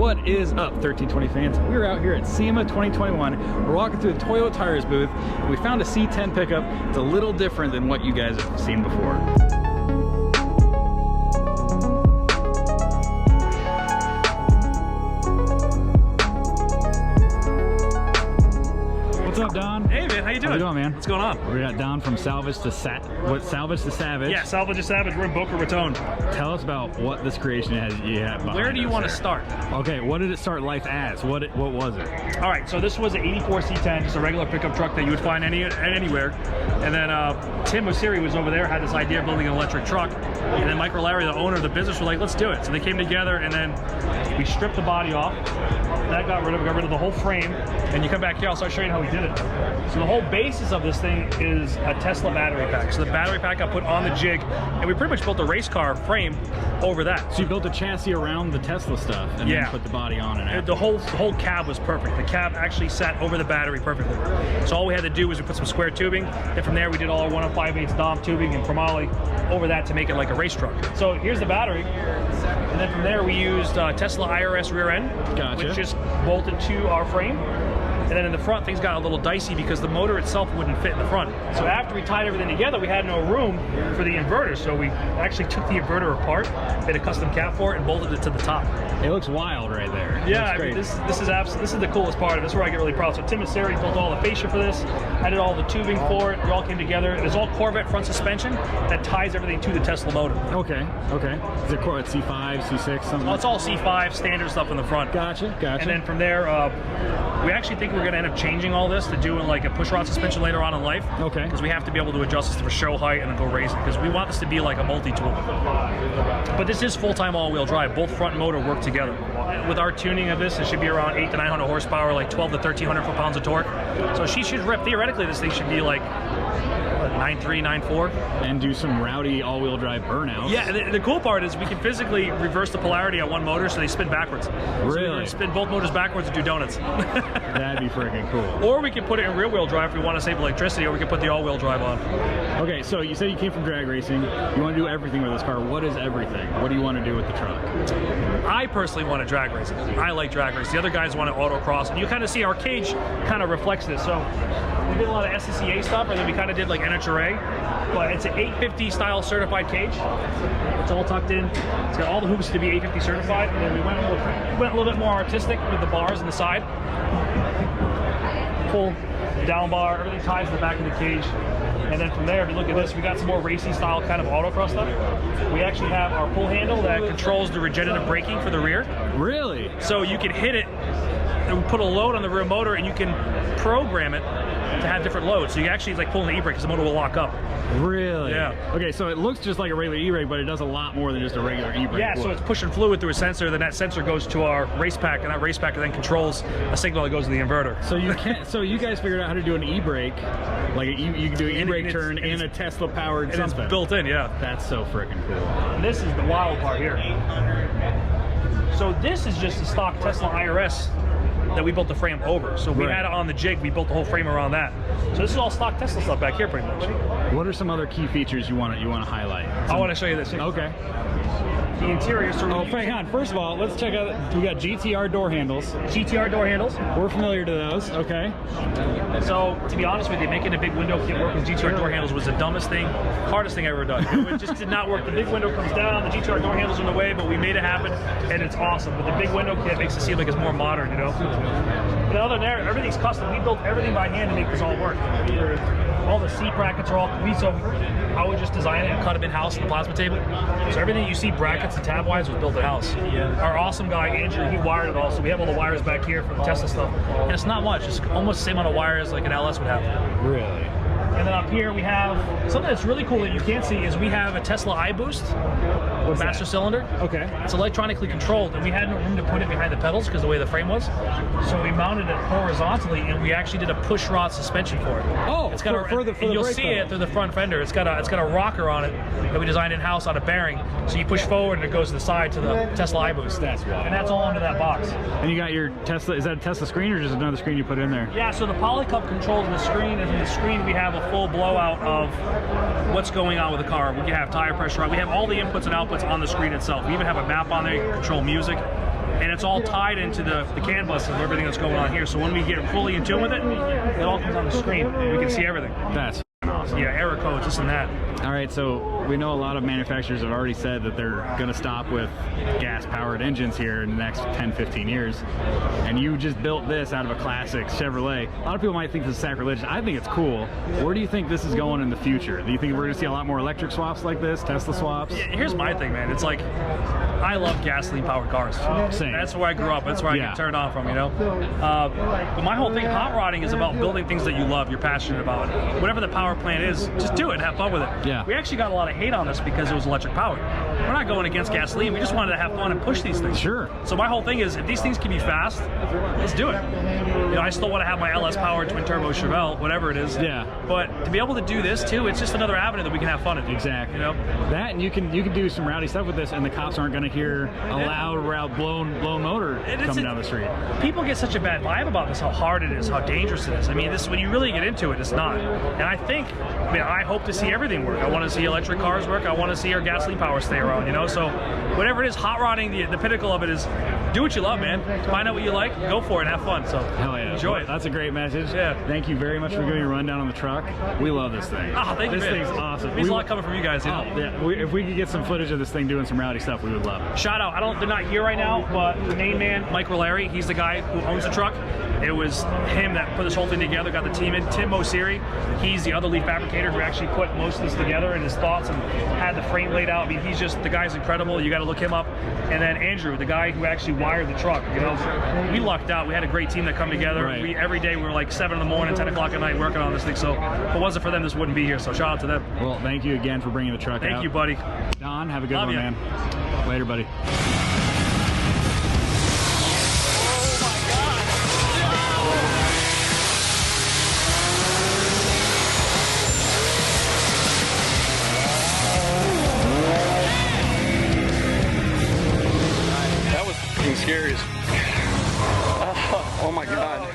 What is up, 1320 fans? We're out here at Sema 2021. We're walking through the Toyota Tires booth, and we found a C10 pickup. It's a little different than what you guys have seen before. What's up, Don? Hey man, how you doing? How you doing, man? What's going on? We got Don from Salvage to Salvage to Savage. Yeah, Salvage to Savage. We're in Boca Raton. Tell us about what this creation has you have behind. Where do you want to start? Okay, what did it start life as? What was it? All right, so this was an 84 C10, just a regular pickup truck that you would find anywhere. And then Tim Osiri was over there, had this idea of building an electric truck. And then Mike Larry, the owner of the business, were like, let's do it. So they came together, and then we stripped the body off. That got rid of the whole frame. And you come back here, I'll start showing you how we did it. So the whole basis of this thing is a Tesla battery pack. So the battery pack got put on the jig, and we pretty much built a race car frame over that. So you built a chassis around the Tesla stuff, and then put the body on it. The whole cab was perfect. The cab actually sat over the battery perfectly. So all we had to do was we put some square tubing, and from there we did all our 1 5/8 Dom tubing and chromoly over that to make it like a race truck. So here's the battery, and then from there we used Tesla IRS rear end, which just bolted to our frame. And then in the front, things got a little dicey because the motor itself wouldn't fit in the front. So after we tied everything together, we had no room for the inverter. So we actually took the inverter apart, made a custom cap for it, and bolted it to the top. It looks wild right there. Yeah, I mean, this is the coolest part of it. This is where I get really proud. So Tim Osiri built all the fascia for this. I did all the tubing for it. We all came together. It's all Corvette front suspension that ties everything to the Tesla motor. Okay, okay. Is it Corvette C5, C6, something? Well, it's all C5 standard stuff in the front. Gotcha. And then from there, we actually think we're going to end up changing all this to doing like a push rod suspension later on in life. Okay. Because we have to be able to adjust this for show height and then go racing, because we want this to be like a multi-tool. But this is full-time all-wheel drive. Both front and motor work together. With our tuning of this, it should be around 800 to 900 horsepower, like 12 to 1,300 foot-pounds of torque. So she should rip. Theoretically, this thing should be like 9.3, 9.4. And do some rowdy all-wheel drive burnouts. Yeah, the cool part is we can physically reverse the polarity on one motor so they spin backwards. Really? So spin both motors backwards and do donuts. That'd be freaking cool. Or we can put it in rear-wheel drive if we want to save electricity, or we can put the all-wheel drive on. Okay, so you said you came from drag racing. You want to do everything with this car. What is everything? What do you want to do with the truck? I personally want to drag race. I like drag race. The other guys want to autocross. And you kind of see our cage kind of reflects this. So we did a lot of SCCA stuff, and then we kind of did like NHRA. But it's an 850 style certified cage. It's all tucked in. It's got all the hoops to be 850 certified. And then we went a little bit more artistic with the bars on the side. Pull down bar, everything ties to the back of the cage. And then from there, if you look at this, we got some more racing style kind of autocross stuff. We actually have our pull handle that controls the regenerative braking for the rear. Really? So you can hit it and put a load on the rear motor, and you can program it to have different loads. So you actually, it's like pulling the e-brake because the motor will lock up. Really? Yeah. Okay, so it looks just like a regular e-brake, but it does a lot more than just a regular e-brake. Yeah, so it's pushing fluid through a sensor, then that sensor goes to our race pack, and that race pack then controls a signal that goes to the inverter. So you can so you guys figured out how to do an e-brake, like you can do an e-brake turn in a Tesla powered something. It's built in, yeah. That's so freaking cool. And this is the wild part here. So this is just a stock Tesla IRS that we built the frame over. So we had it on the jig, we built the whole frame around that. So this is all stock Tesla stuff back here pretty much. What are some other key features you want to highlight? I want to show you this. Okay. The interior. So hang on. First of all, let's check out. We got GTR door handles. GTR door handles. We're familiar to those. Okay. So to be honest with you, making a big window kit work with GTR door handles was the dumbest thing, hardest thing I ever done. It just did not work. The big window comes down, the GTR door handles are in the way, but we made it happen, and it's awesome. But the big window kit makes it seem like it's more modern, you know. But other than that, everything's custom. We built everything by hand to make this all work. All the seat brackets are all I would just design it and cut them in-house in the plasma table. So everything you see brackets and tab-wise was built in-house. Our awesome guy, Andrew, he wired it all. So we have all the wires back here for the Tesla stuff. And it's not much. It's almost the same amount of wires like an LS would have. Really? And then up here we have something that's really cool that you can't see is we have a Tesla iBoost master cylinder. Okay. It's electronically controlled, and we had no room to put it behind the pedals because of the way the frame was. So we mounted it horizontally, and we actually did a push rod suspension for it. Oh, it's got you'll see it through the front fender. It's got a rocker on it that we designed in-house on a bearing. So you push forward and it goes to the side to the Tesla iBoost. That's wild. And that's all under that box. And you got your Tesla, is that a Tesla screen or just another screen you put in there? Yeah, so the Polycup controls the screen, and in the screen we have a full blowout of what's going on with the car. We have tire pressure on. We have all the inputs and outputs on the screen itself. We even have a map on there. You can control music. and it's all tied into the CAN bus of everything that's going on here. So when we get fully in tune with it, it all comes on the screen. We can see everything. That's awesome. Yeah, error codes, this and that. All right, so we know a lot of manufacturers have already said that they're going to stop with gas-powered engines here in the next 10, 15 years. And you just built this out of a classic Chevrolet. A lot of people might think this is sacrilegious. I think it's cool. Where do you think this is going in the future? Do you think we're going to see a lot more electric swaps like this, Tesla swaps? Yeah, here's my thing, man. It's like, I love gasoline-powered cars. Same. That's where I grew up. That's where I get turned on from, you know? But my whole thing, hot rodding, is about building things that you love, you're passionate about. Whatever the power plant is, just do it and have fun with it. Yeah. We actually got a lot of hate on this because it was electric powered. We're not going against gasoline. We just wanted to have fun and push these things. Sure. So my whole thing is, if these things can be fast, let's do it. You know, I still want to have my LS powered twin turbo Chevelle, whatever it is. Yeah. But to be able to do this too, it's just another avenue that we can have fun in. Exactly. You know? That, and you can do some rowdy stuff with this, and the cops aren't going to hear a loud, blown motor coming down the street. People get such a bad vibe about this, how hard it is, how dangerous it is. I mean, this, when you really get into it, it's not. And I hope to see everything work. I want to see electric cars work. I want to see our gasoline power stay around, you know? So whatever it is, hot rodding, the pinnacle of it is do what you love, man. Find out what you like, go for it, and have fun. So hell yeah. Enjoy it. That's a great message. Yeah. Thank you very much for giving me a rundown on the truck. We love this thing. Oh, thank you, This man. thing's awesome. It means a lot coming from you guys, you know? Yeah. If we could get some footage of this thing doing some rowdy stuff, we would love it. Shout out. They're not here right now, but the main man, Mike Rolleri, he's the guy who owns the truck. It was him that put this whole thing together, got the team in. Tim Mosiri, he's the other lead fabricator who actually put most of this together and his thoughts and had the frame laid out. I mean, he's just, the guy's incredible. You got to look him up. And then Andrew, the guy who actually wired the truck. You know, we lucked out. We had a great team that come together. Right. Every day we were like 7 in the morning, 10 o'clock at night working on this thing. So if it wasn't for them, this wouldn't be here. So shout out to them. Well, thank you again for bringing the truck out. Thank you, buddy. Don, have a good Love one, ya. man. Later, buddy. That was fucking scary as oh my god.